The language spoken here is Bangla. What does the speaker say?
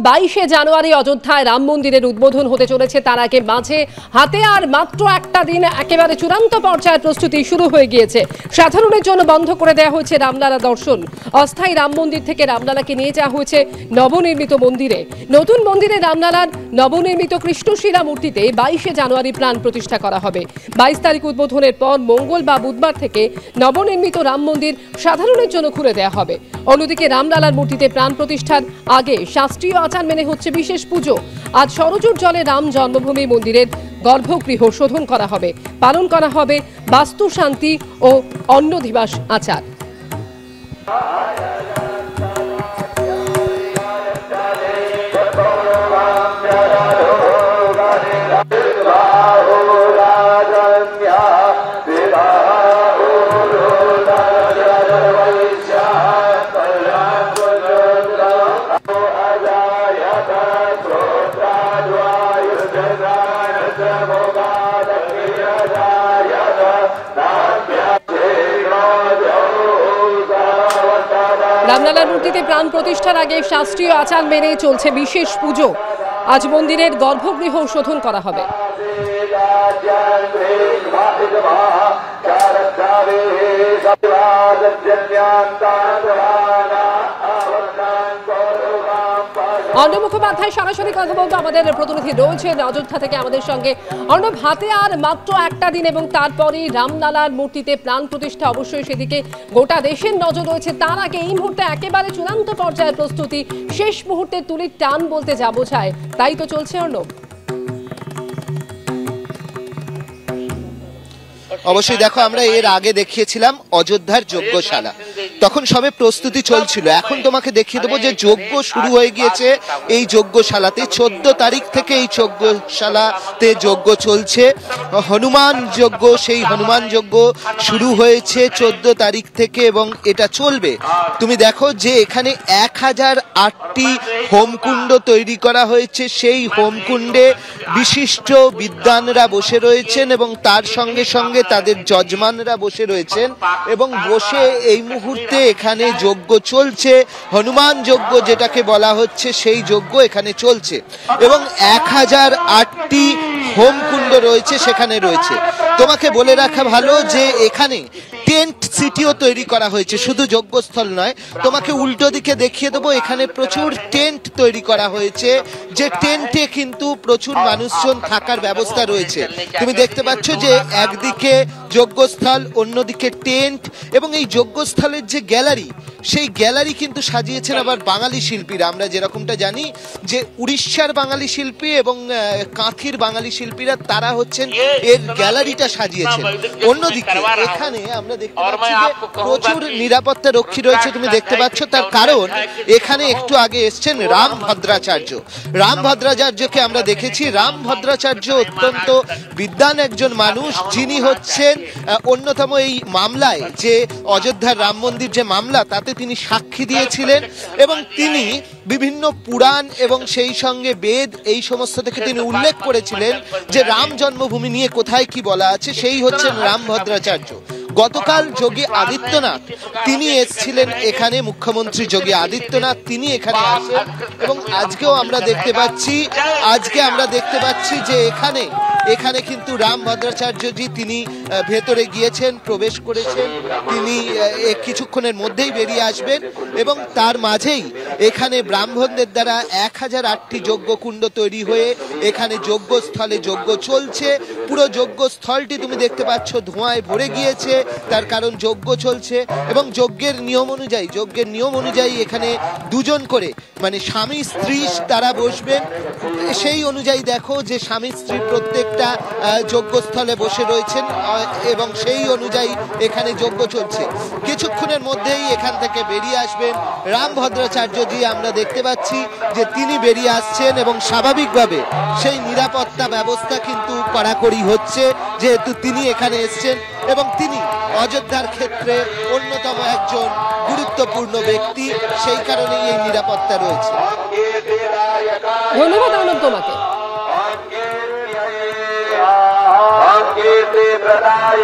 22শে জানুয়ারি অযোধ্যায় রাম মন্দিরের উদ্বোধন হতে চলেছে। তার আগে মাঝে হাতে আর মাত্র একটা দিন একেবারে চূড়ান্ত পর্যায়ের প্রস্তুতি শুরু হয়ে গিয়েছে। সাধারণের জন্য বন্ধ করে দেওয়া হয়েছে রামলালা দর্শন। অস্থায়ী রাম মন্দির থেকে রামলালাকে নিয়ে যাওয়া হয়েছে নবনির্মিত মন্দিরে। নতুন মন্দিরে রামলালার নবনির্মিত কৃষ্ণশিলা মূর্তিতে 22শে জানুয়ারি প্রাণ প্রতিষ্ঠা করা হবে। 22 তারিখ উদ্বোধনের পর মঙ্গল বা বুধবার থেকে নবনির্মিত রাম মন্দির সাধারণের জন্য খুলে দেওয়া হবে। অন্যদিকে রামলালার মূর্তিতে প্রাণ প্রতিষ্ঠার আগে শাস্ত্রীয় আচার মেনে হচ্ছে বিশেষ পুজো। আজ সরজুর জলে রাম জন্মভূমি মন্দিরের গর্ভগৃহ শোধন করা হবে। পালন করা হবে বাস্তু শান্তি ও অন্নধিবাস আচার। রামলালার মূর্তিতে প্রাণ প্রতিষ্ঠার আগে শাস্ত্রীয় আচার মেনে চলছে বিশেষ পুজো। আজ মন্দিরের গর্ভগৃহ শোধন করা হবে। অর্ণব মুখোপাধ্যায় সরাসরি কথা বলতো, আমাদের প্রতিনিধি রয়েছেন অযোধ্যা থেকে আমাদের সঙ্গে। অর্ণব, হাতে আর মাত্র একটা দিন এবং তারপরেই রামলালার মূর্তিতে প্রাণ প্রতিষ্ঠা, অবশ্যই সেদিকে গোটা দেশের নজর রয়েছে। তার আগে এই মুহূর্তে একেবারে চূড়ান্ত পর্যায়ের প্রস্তুতি, শেষ মুহূর্তে তুলির টান বলতে যা বোঝায় তাই তো চলছে। অর্ণব, অবশ্যই দেখো, আমরা এর আগে দেখিয়েছিলাম অযোধ্যার যজ্ঞশালা, তখন সবে প্রস্তুতি চলছিল। এখন তোমাকে দেখিয়ে দেবো যে যজ্ঞ শুরু হয়ে গিয়েছে এই যজ্ঞশালাতে। 14 তারিখ থেকে এই যজ্ঞশালাতে যজ্ঞ চলছে, হনুমান যজ্ঞ। সেই হনুমান যজ্ঞ শুরু হয়েছে 14 তারিখ থেকে এবং এটা চলবে। তুমি দেখো যে এখানে 1008টি হোমকুণ্ড তৈরি করা হয়েছে। সেই হোমকুণ্ডে বিশিষ্ট বিদ্বানরা বসে রয়েছেন এবং তার সঙ্গে সঙ্গে তাদের যজমানরা বসে রয়েছেন এবং বসে এই মুহূর্তে এখানে যজ্ঞ চলছে। হনুমান যজ্ঞ যেটাকে বলা হচ্ছে সেই যজ্ঞ এখানে চলছে এবং 1008টি হোমকুণ্ড রয়েছে সেখানে রয়েছে। তোমাকে বলে রাখা ভালো যে এখানে টেন্ট সিটিও তৈরি করা হয়েছে, শুধু যজ্ঞস্থল নয়। তোমাকে উল্টো দিকে দেখিয়ে দেবো, এখানে প্রচুর টেন্ট তৈরি করা হয়েছে, যে টেন্টে কিন্তু প্রচুর মানুষজন থাকার ব্যবস্থা রয়েছে। তুমি দেখতে পাচ্ছ যে একদিকে যজ্ঞস্থল, অন্যদিকে টেন্ট এবং এই যজ্ঞস্থলের যে গ্যালারি, সেই গ্যালারি কিন্তু সাজিয়েছেন আবার বাঙালি শিল্পীরা। আমরা যেরকমটা জানি যে উড়িষ্যার বাঙালি শিল্পী এবং কাঁথির বাঙালি শিল্পীরা তারা হচ্ছেন এর গ্যালারিটা সাজিয়েছেন। অন্যদিকে এখানে আমরা দেখতে পাচ্ছি যে প্রচুর নিরাপত্তা রক্ষী রয়েছে। তুমি দেখতে পাচ্ছ তার কারণ এখানে একটু আগে এসছেন রাম ভদ্রাচার্য। রাম ভদ্রাচার্যকে আমরা দেখেছি। রাম ভদ্রাচার্য অত্যন্ত বিদ্বান একজন মানুষ, যিনি হচ্ছেন অন্যতম এই মামলায়, যে অযোধ্যার রাম মন্দির যে মামলা, তাতে তিনি সাক্ষী দিয়েছিলেন এবং তিনি বিভিন্ন পুরাণ এবং সেই সঙ্গে বেদ এই সমস্ত থেকে তিনি উল্লেখ করেছিলেন যে রাম জন্মভূমি নিয়ে কোথায় কি বলা আছে। সেই হচ্ছেন রাম ভদ্রাচার্য। গতকাল যোগী আদিত্যনাথ তিনি এসেছিলেন এখানে, মুখ্যমন্ত্রী যোগী আদিত্যনাথ তিনি এখানে আসেন এবং আজকে আমরা দেখতে পাচ্ছি যে এখানে কিন্তু রাম ভদ্রাচার্যজি তিনি ভেতরে গিয়েছেন, প্রবেশ করেছেন। তিনি কিছুক্ষণের মধ্যেই বেরিয়ে আসবেন এবং তার মাঝেই এখানে ব্রাহ্মণদের দ্বারা 1008টি যজ্ঞকুণ্ড তৈরি হয়ে এখানে যজ্ঞস্থলে যজ্ঞ চলছে। পুরো যজ্ঞস্থলটি তুমি দেখতে পাচ্ছ ধোঁয়ায় ভরে গিয়েছে, তার কারণ যজ্ঞ চলছে এবং যজ্ঞের নিয়ম অনুযায়ী এখানে দুজন করে, মানে স্বামী স্ত্রী তারা বসবেন। সেই অনুযায়ী দেখো যে স্বামী স্ত্রী প্রত্যেকটা যজ্ঞস্থলে বসে রয়েছেন এবং সেই অনুযায়ী এখানে যজ্ঞ চলছে। কিছুক্ষণের মধ্যেই এখান থেকে বেরিয়ে আসবেন রাম ভদ্রাচার্যজি। আমরা দেখতে পাচ্ছি যে তিনি বেরিয়ে আসছেন এবং স্বাভাবিকভাবে সেই নিরাপত্তা ব্যবস্থা কিন্তু কড়াকড়ি হচ্ছে, যেহেতু তিনি এখানে এসছেন এবং তিনি অযোধ্যার ক্ষেত্রে অন্যতম একজন গুরুত্বপূর্ণ ব্যক্তি, সেই কারণেই এই নিরাপত্তা রয়েছে। ধন্যবাদ অর্ণব তোমাকে। प्रदाय